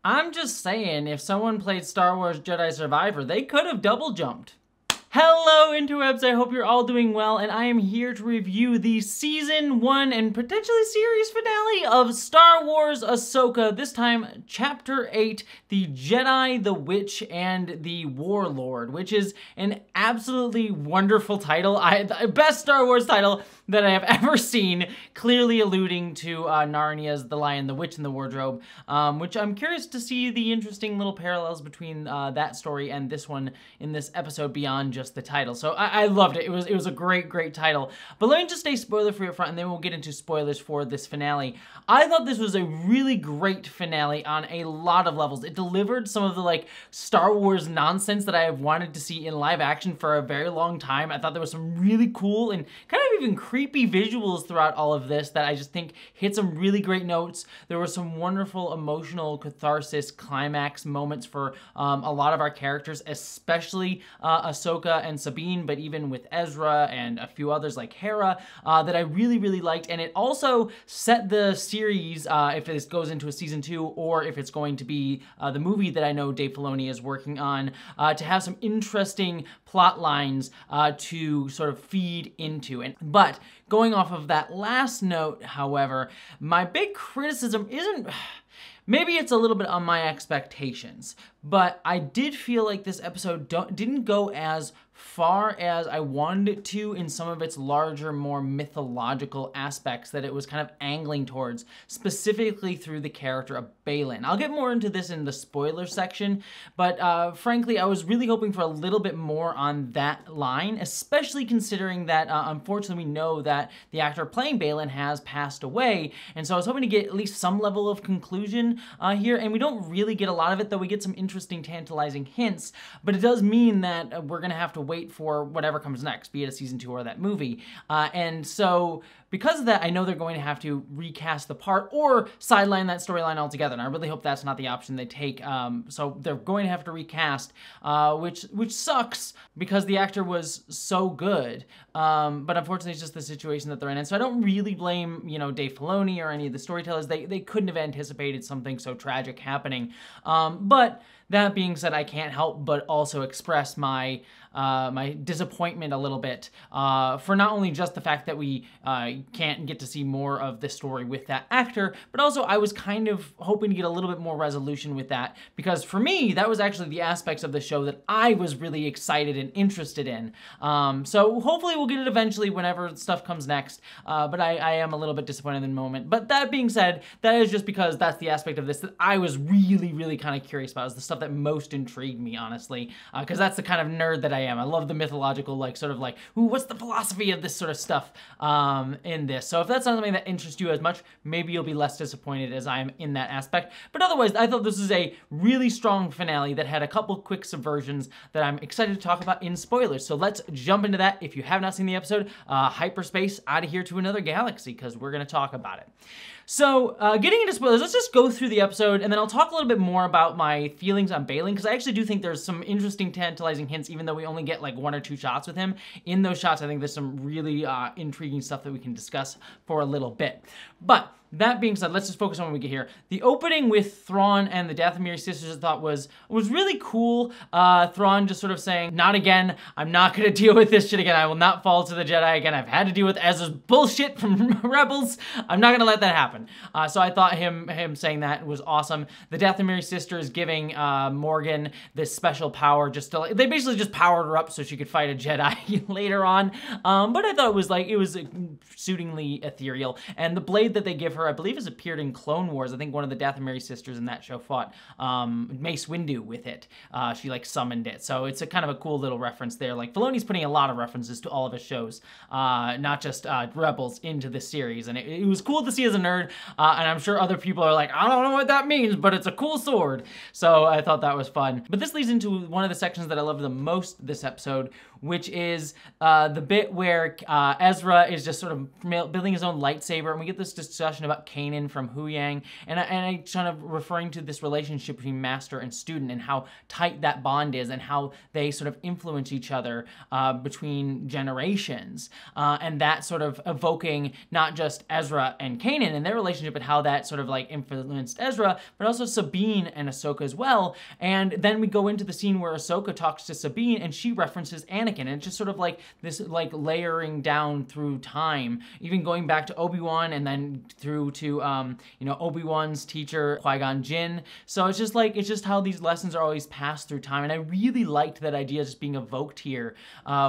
I'm just saying, if someone played Star Wars Jedi Survivor, they could have double jumped. Hello interwebs, I hope you're all doing well, and I am here to review the Season 1 and potentially series finale of Star Wars Ahsoka, this time Chapter 8, The Jedi, the Witch, and the Warlord, which is an absolutely wonderful title. The best Star Wars title that I have ever seen, clearly alluding to Narnia's The Lion, the Witch, and the Wardrobe, which I'm curious to see the interesting little parallels between that story and this one in this episode beyond just the title. So I loved it. It was a great title. But let me just stay spoiler-free up front, and then we'll get into spoilers for this finale. I thought this was a really great finale on a lot of levels. It delivered some of the like Star Wars nonsense that I have wanted to see in live action for a very long time. I thought there was some really cool and kind of even creepy visuals throughout all of this that I just think hit some really great notes. There were some wonderful emotional catharsis climax moments for a lot of our characters, especially Ahsoka and Sabine, but even with Ezra and a few others like Hera that I really liked. And it also set the series, if this goes into a season 2 or if it's going to be the movie that I know Dave Filoni is working on, to have some interesting plot lines to sort of feed into. But going off of that last note, however, my big criticism isn't... Maybe it's a little bit on my expectations, but I did feel like this episode didn't go as far as I wanted it to in some of its larger, more mythological aspects that it was kind of angling towards, specifically through the character of Baylan. I'll get more into this in the spoiler section, but frankly, I was really hoping for a little bit more on that line, especially considering that unfortunately we know that the actor playing Baylan has passed away, and so I was hoping to get at least some level of conclusion here, and we don't really get a lot of it, though we get some interesting, tantalizing hints, but it does mean that we're gonna have to wait for whatever comes next, be it a season 2 or that movie. And so because of that, I know they're going to have to recast the part or sideline that storyline altogether, and I really hope that's not the option they take. So they're going to have to recast, which sucks because the actor was so good. But unfortunately, it's just the situation that they're in. And so I don't really blame, you know, Dave Filoni or any of the storytellers. They couldn't have anticipated something so tragic happening. But that being said, I can't help but also express my my disappointment a little bit for not only just the fact that we can't get to see more of this story with that actor, but also I was kind of hoping to get a little bit more resolution with that, because for me, that was actually the aspects of the show that I was really excited and interested in. So hopefully we'll get it eventually whenever stuff comes next, but I am a little bit disappointed in the moment. But that being said, that is just because that's the aspect of this that I was really kind of curious about. Is the stuff that most intrigued me, honestly, because that's the kind of nerd that I am. I love the mythological, like, sort of like, ooh, what's the philosophy of this sort of stuff in this? So if that's not something that interests you as much, maybe you'll be less disappointed as I am in that aspect. But otherwise, I thought this was a really strong finale that had a couple quick subversions that I'm excited to talk about in spoilers. So let's jump into that. If you have not seen the episode, hyperspace out of here to another galaxy, because we're going to talk about it. So, getting into spoilers, let's just go through the episode, and then I'll talk a little bit more about my feelings on Baylan, because I actually do think there's some interesting, tantalizing hints, even though we only get like 1 or 2 shots with him. In those shots, I think there's some really intriguing stuff that we can discuss for a little bit. But that being said, let's just focus on what we get here. The opening with Thrawn and the Dathomiri sisters I thought was really cool. Thrawn just sort of saying, not again, I'm not gonna deal with this shit again. I will not fall to the Jedi again. I've had to deal with Ezra's bullshit from Rebels. I'm not gonna let that happen. So I thought him saying that was awesome. The Dathomiri sisters giving Morgan this special power just to, they basically just powered her up so she could fight a Jedi later on. But I thought it was suitingly ethereal. And the blade that they give her, I believe, has appeared in Clone Wars. I think one of the Dathomiri sisters in that show fought Mace Windu with it. She like summoned it. So it's a kind of a cool little reference there. Like Filoni's putting a lot of references to all of his shows, not just Rebels, into this series. And it was cool to see as a nerd. And I'm sure other people are like, I don't know what that means, but it's a cool sword. So I thought that was fun. But this leads into one of the sections that I love the most this episode, which is the bit where Ezra is just sort of building his own lightsaber, and we get this discussion talking about Kanan from Huyang, and I kind of referring to this relationship between master and student and how tight that bond is and how they sort of influence each other between generations, and that sort of evoking not just Ezra and Kanan and their relationship, but how that sort of like influenced Ezra, but also Sabine and Ahsoka as well. And then we go into the scene where Ahsoka talks to Sabine and she references Anakin, and it's just sort of like this like layering down through time, even going back to Obi-Wan and then through to you know, Obi-Wan's teacher Qui-Gon Jinn. So it's just how these lessons are always passed through time, and I really liked that idea just being evoked here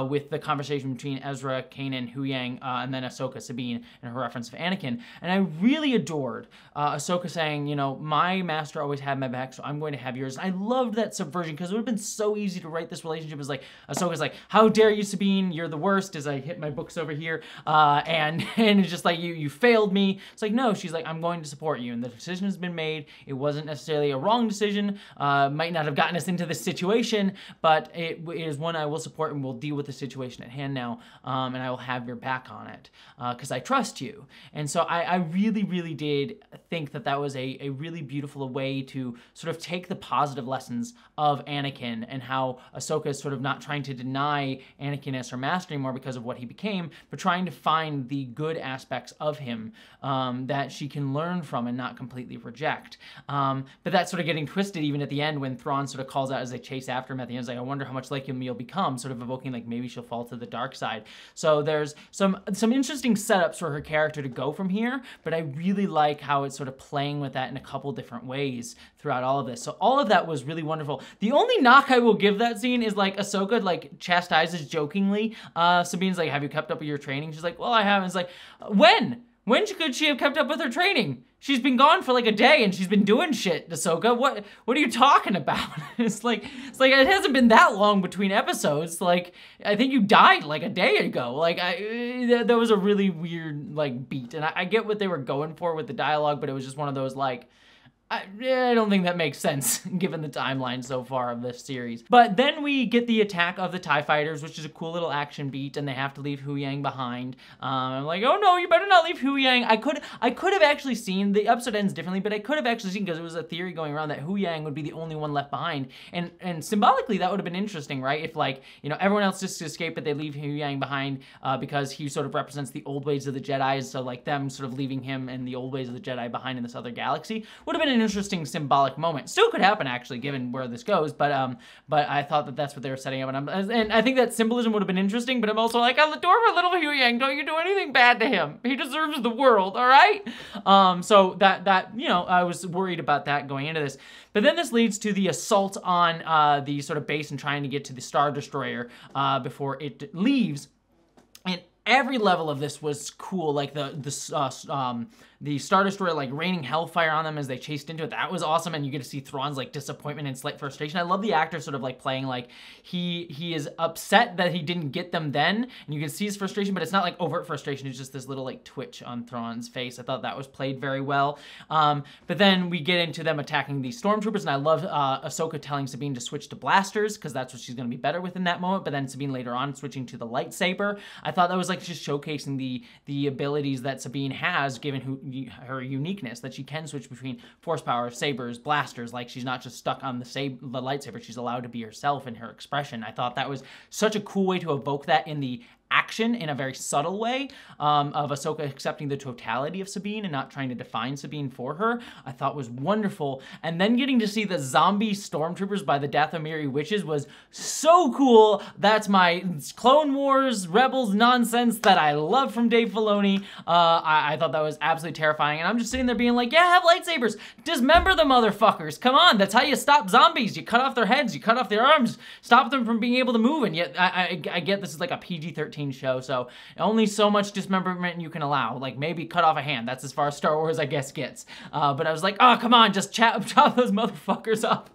with the conversation between Ezra, Kanan, Huyang, and then Ahsoka, Sabine, and her reference of Anakin. And I really adored Ahsoka saying, you know, my master always had my back, so I'm going to have yours. And I loved that subversion, because it would have been so easy to write this relationship as like, Ahsoka's like, how dare you, Sabine, you're the worst, as I hit my books over here, and it's just like, you failed me. It's like, no, she's like, I'm going to support you, and the decision has been made. It wasn't necessarily a wrong decision, might not have gotten us into this situation, but it is one I will support, and we'll deal with the situation at hand now, and I will have your back on it, because I trust you. And so I really, really did think that that was a really beautiful way to sort of take the positive lessons of Anakin and how Ahsoka is sort of not trying to deny Anakin as her master anymore because of what he became, but trying to find the good aspects of him that she can learn from and not completely reject. But that's sort of getting twisted even at the end when Thrawn sort of calls out as they chase after him at the end. It's like, I wonder how much like him you'll become, sort of evoking like maybe she'll fall to the dark side. So there's some interesting setups for her character to go from here, but I really like how it's sort of playing with that in a couple different ways throughout all of this. So all of that was really wonderful. The only knock I will give that scene is like Ahsoka like chastises jokingly. Sabine's like, have you kept up with your training? She's like, well, I haven't. It's like, when? When could she have kept up with her training? She's been gone for like a day and she's been doing shit, Ahsoka. What are you talking about? It's like it hasn't been that long between episodes. Like, I think you died like a day ago. Like, that was a really weird like beat. And I get what they were going for with the dialogue, but it was just one of those like, I don't think that makes sense given the timeline so far of this series. But then we get the attack of the TIE fighters, which is a cool little action beat, and they have to leave Huyang behind. I'm like, oh no, you better not leave Huyang. I could have actually seen, the episode ends differently, but I could have actually seen, because it was a theory going around that Huyang would be the only one left behind. And symbolically, that would have been interesting, right? If like, you know, everyone else just escaped, but they leave Huyang behind because he sort of represents the old ways of the Jedi. So like them sort of leaving him and the old ways of the Jedi behind in this other galaxy would have been an interesting symbolic moment. Still could happen actually, given where this goes, but I thought that that's what they were setting up, and I think that symbolism would have been interesting. But I'm also like, I adore my little Huyang. Don't you do anything bad to him. He deserves the world, all right? So that you know, I was worried about that going into this. But then this leads to the assault on the sort of base and trying to get to the Star Destroyer before it leaves. And every level of this was cool, like the Star Destroyer like raining hellfire on them as they chased into it. That was awesome, and you get to see Thrawn's like disappointment and slight frustration. I love the actor sort of like playing like he is upset that he didn't get them then, and you can see his frustration, but it's not like overt frustration. It's just this little like twitch on Thrawn's face. I thought that was played very well. But then we get into them attacking the stormtroopers, and I love Ahsoka telling Sabine to switch to blasters because that's what she's going to be better with in that moment. But then Sabine later on switching to the lightsaber. I thought that was like just showcasing the abilities that Sabine has, given her uniqueness, that she can switch between force power, sabers, blasters. Like, she's not just stuck on the lightsaber. She's allowed to be herself in her expression. I thought that was such a cool way to evoke that in the action in a very subtle way of Ahsoka accepting the totality of Sabine and not trying to define Sabine for her. I thought was wonderful. And then getting to see the zombie stormtroopers by the Dathomiri witches was so cool. That's my Clone Wars Rebels nonsense that I love from Dave Filoni. I thought that was absolutely terrifying. And I'm just sitting there being like, yeah, have lightsabers. Dismember the motherfuckers. Come on, that's how you stop zombies. You cut off their heads, you cut off their arms, stop them from being able to move. And yet I get this is like a PG-13 show, so only so much dismemberment you can allow. Like, maybe cut off a hand. That's as far as Star Wars, I guess, gets. But I was like, oh, come on, just chop those motherfuckers up.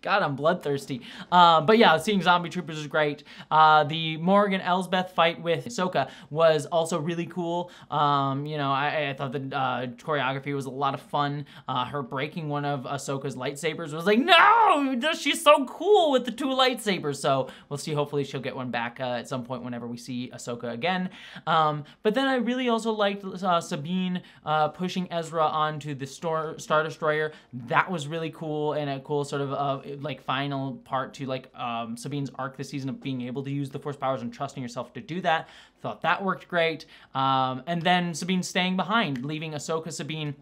God, I'm bloodthirsty. But yeah, seeing zombie troopers is great. The Morgan Elsbeth fight with Ahsoka was also really cool. You know, I thought the choreography was a lot of fun. Her breaking one of Ahsoka's lightsabers was like, no, she's so cool with the 2 lightsabers. So we'll see. Hopefully she'll get one back at some point whenever we see Ahsoka again. But then I really also liked Sabine pushing Ezra onto the Star Destroyer. That was really cool, and a cool sort of like final part to like Sabine's arc this season of being able to use the Force powers and trusting yourself to do that. Thought that worked great. And then Sabine staying behind, leaving Ahsoka, Sabine,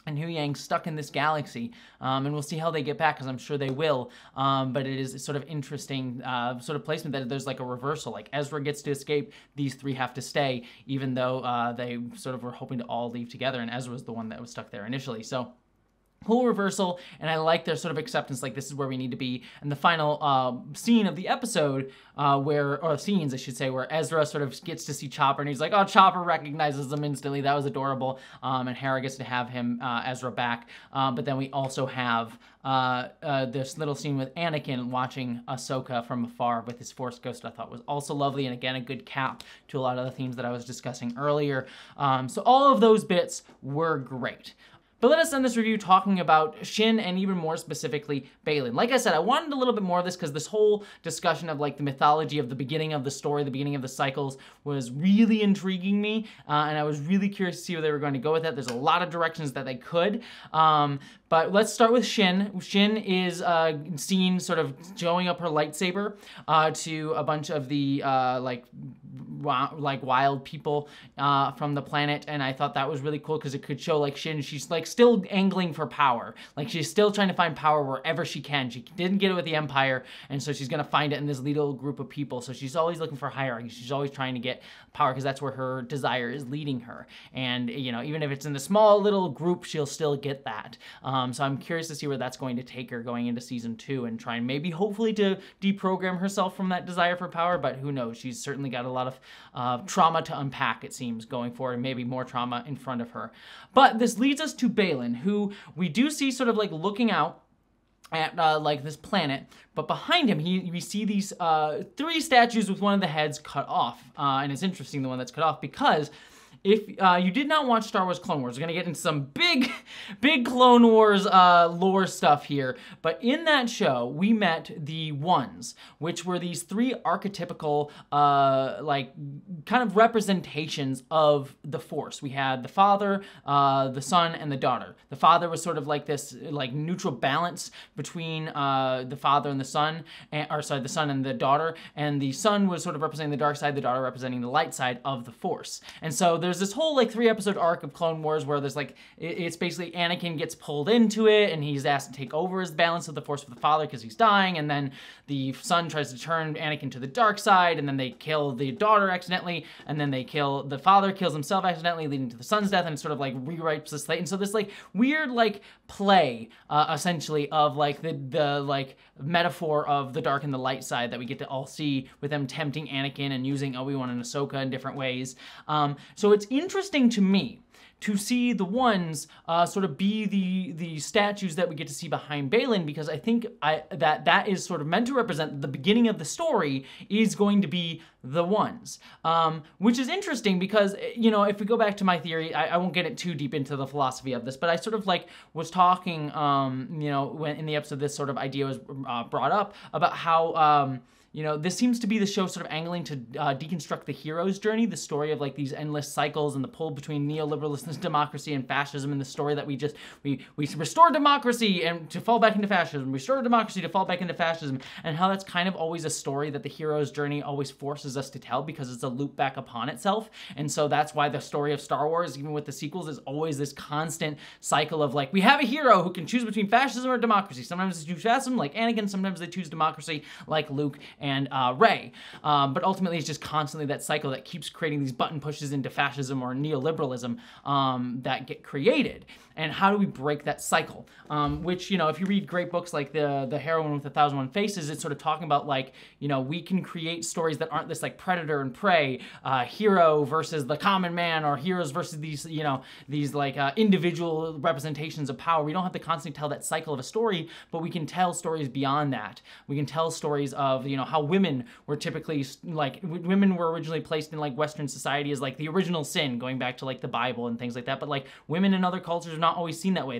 and Huyang stuck in this galaxy, and we'll see how they get back, because I'm sure they will, but it is sort of interesting sort of placement that there's like a reversal, like Ezra gets to escape, these 3 have to stay, even though they sort of were hoping to all leave together, and Ezra was the one that was stuck there initially. So cool reversal, and I like their sort of acceptance, like this is where we need to be. And the final scene of the episode, or scenes I should say, where Ezra sort of gets to see Chopper, and he's like, oh, Chopper recognizes him instantly. That was adorable. And Hera gets to have him, Ezra, back. But then we also have this little scene with Anakin watching Ahsoka from afar with his Force Ghost. I thought was also lovely, and again, a good cap to a lot of the themes that I was discussing earlier. So all of those bits were great. But let us end this review talking about Shin, and even more specifically, Baylan. Like I said, I wanted a little bit more of this because this whole discussion of like the mythology of the beginning of the story, the beginning of the cycles, was really intriguing me, and I was really curious to see where they were going to go with it. There's a lot of directions that they could. But let's start with Shin. Shin is seen sort of showing up her lightsaber to a bunch of the like wild people from the planet, and I thought that was really cool because it could show like Shin, she's like still angling for power. Like she's still trying to find power wherever she can. She didn't get it with the Empire, and so she's gonna find it in this little group of people. So she's always looking for hierarchy. She's always trying to get power because that's where her desire is leading her. And you know, even if it's in a small little group, she'll still get that. So I'm curious to see where that's going to take her going into season 2, and try and maybe hopefully to deprogram herself from that desire for power. But who knows? She's certainly got a lot of trauma to unpack, it seems, going forward, and maybe more trauma in front of her. But this leads us to Baylan, who we do see sort of like looking out at like this planet, but behind him we see these 3 statues with one of the heads cut off, and it's interesting, the one that's cut off, because if you did not watch Star Wars Clone Wars, we're gonna get into some big Clone Wars lore stuff here, but in that show, we met the Ones, which were these 3 archetypical, like, kind of representations of the Force. We had the Father, the Son, and the Daughter. The Father was sort of like this, like, neutral balance between the Father and the Son, the Son and the Daughter, and the Son was sort of representing the dark side, the Daughter representing the light side of the Force. And so there's this whole like 3-episode arc of Clone Wars where there's like, it's basically Anakin gets pulled into it, and he's asked to take over his balance of the Force with the Father because he's dying, and then the Son tries to turn Anakin to the dark side, and then they kill the Daughter accidentally, and then the Father kills himself accidentally, leading to the Son's death, and it sort of like rewrites the slate. And so this like weird like play essentially of like the like metaphor of the dark and the light side that we get to all see with them tempting Anakin and using Obi-Wan and Ahsoka in different ways. So it's interesting to me to see the Ones sort of be the statues that we get to see behind Baylan, because I think that is sort of meant to represent the beginning of the story is going to be the Ones, which is interesting because, you know, if we go back to my theory, I won't get it too deep into the philosophy of this, but I sort of like was talking, you know, when in the episode this sort of idea was brought up about how, you know, this seems to be the show sort of angling to deconstruct the hero's journey, the story of like these endless cycles and the pull between neoliberalism, democracy, and fascism, and the story that we restore democracy and to fall back into fascism, restore democracy to fall back into fascism, and how that's kind of always a story that the hero's journey always forces us to tell because it's a loop back upon itself. And so that's why the story of Star Wars, even with the sequels, is always this constant cycle of like, we have a hero who can choose between fascism or democracy. Sometimes they choose fascism like Anakin, sometimes they choose democracy like Luke and Rey. But ultimately, it's just constantly that cycle that keeps creating these button pushes into fascism or neoliberalism that get created. And how do we break that cycle? Which, you know, if you read great books like the Heroine with 1,001 Faces, it's sort of talking about, like, you know, we can create stories that aren't this like predator and prey, hero versus the common man, or heroes versus these, you know, these like individual representations of power. We don't have to constantly tell that cycle of a story, but we can tell stories beyond that. We can tell stories of, you know, how women were typically, like, women were originally placed in like Western society as like the original sin, going back to like the Bible and things like that. But like women in other cultures are not always seen that way.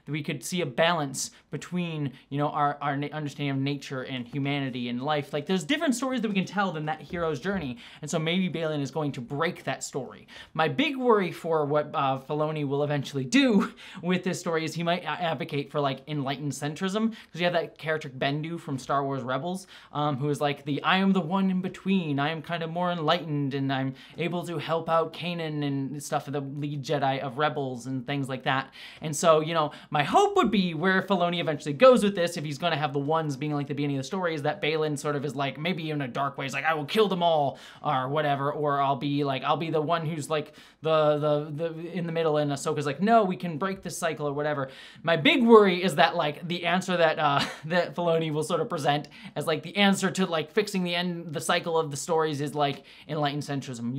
We could see a balance between, you know, our understanding of nature and humanity and life. Like, there's different stories that we can tell than that hero's journey, and so maybe Baylan is going to break that story. My big worry for what Filoni will eventually do with this story is he might advocate for like enlightened centrism, because you have that character Bendu from Star Wars Rebels, who is like I am the one in between. I am kind of more enlightened, and I'm able to help out Kanan and stuff, the lead Jedi of Rebels and things like that. And so, you know, my hope would be where Filoni eventually goes with this, if he's going to have the ones being like the beginning of the story, is that Baylan sort of is like, maybe in a dark way, he's like, I will kill them all, or whatever, or I'll be the one who's like the in the middle, and Ahsoka's like, no, we can break this cycle or whatever. My big worry is that like the answer that that Filoni will sort of present as like the answer to like fixing the cycle of the stories is like enlightened centrism.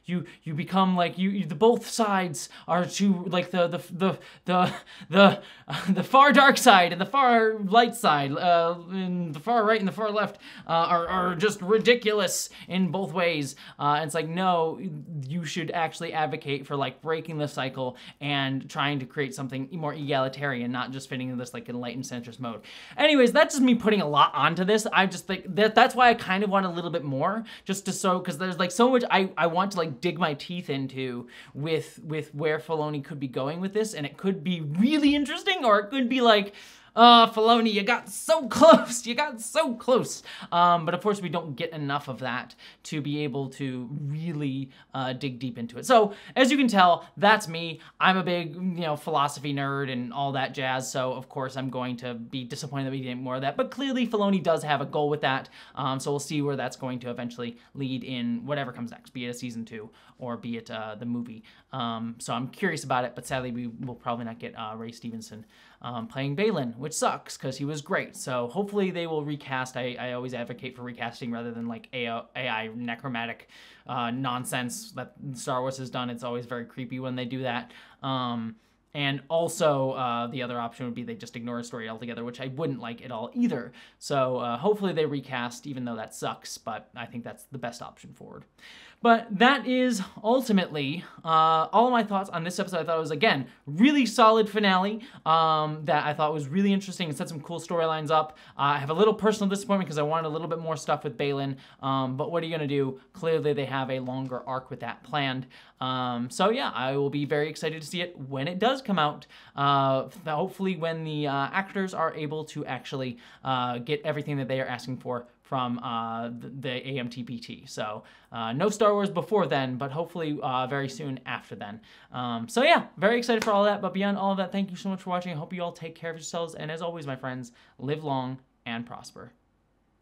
You become like the both sides are to like the far dark side and the far light side, and the far right and the far left are just ridiculous in both ways. And it's like, no, you should actually advocate for like breaking the cycle and trying to create something more egalitarian, not just fitting in this like enlightened centrist mode. Anyways, that's just me putting a lot onto this. I just think that's why I kind of want a little bit more, just to because there's like so much I want to like dig my teeth into with where Filoni could be going with this, and it could be really interesting, or it could be like, Filoni, you got so close, but of course we don't get enough of that to be able to really dig deep into it. So, as you can tell, that's me. I'm a big, you know, philosophy nerd and all that jazz, so of course I'm going to be disappointed that we didn't get more of that, but clearly Filoni does have a goal with that, so we'll see where that's going to eventually lead in whatever comes next, be it a season 2 or be it the movie. So I'm curious about it, but sadly we will probably not get Ray Stevenson playing Baylan, which sucks because he was great. So hopefully they will recast. I always advocate for recasting rather than like AI necromantic nonsense that Star Wars has done. It's always very creepy when they do that. And also, the other option would be they just ignore a story altogether, which I wouldn't like at all either. So hopefully they recast, even though that sucks, but I think that's the best option forward. But that is ultimately all of my thoughts on this episode. I thought it was, again, really solid finale that I thought was really interesting and set some cool storylines up. I have a little personal disappointment because I wanted a little bit more stuff with Baylan, but what are you going to do? Clearly they have a longer arc with that planned. So yeah, I will be very excited to see it when it does come out. Hopefully when the actors are able to actually get everything that they are asking for from the AMTPT. So no Star Wars before then, but hopefully very soon after then. So yeah, very excited for all that. But beyond all of that, thank you so much for watching. I hope you all take care of yourselves. And as always, my friends, live long and prosper.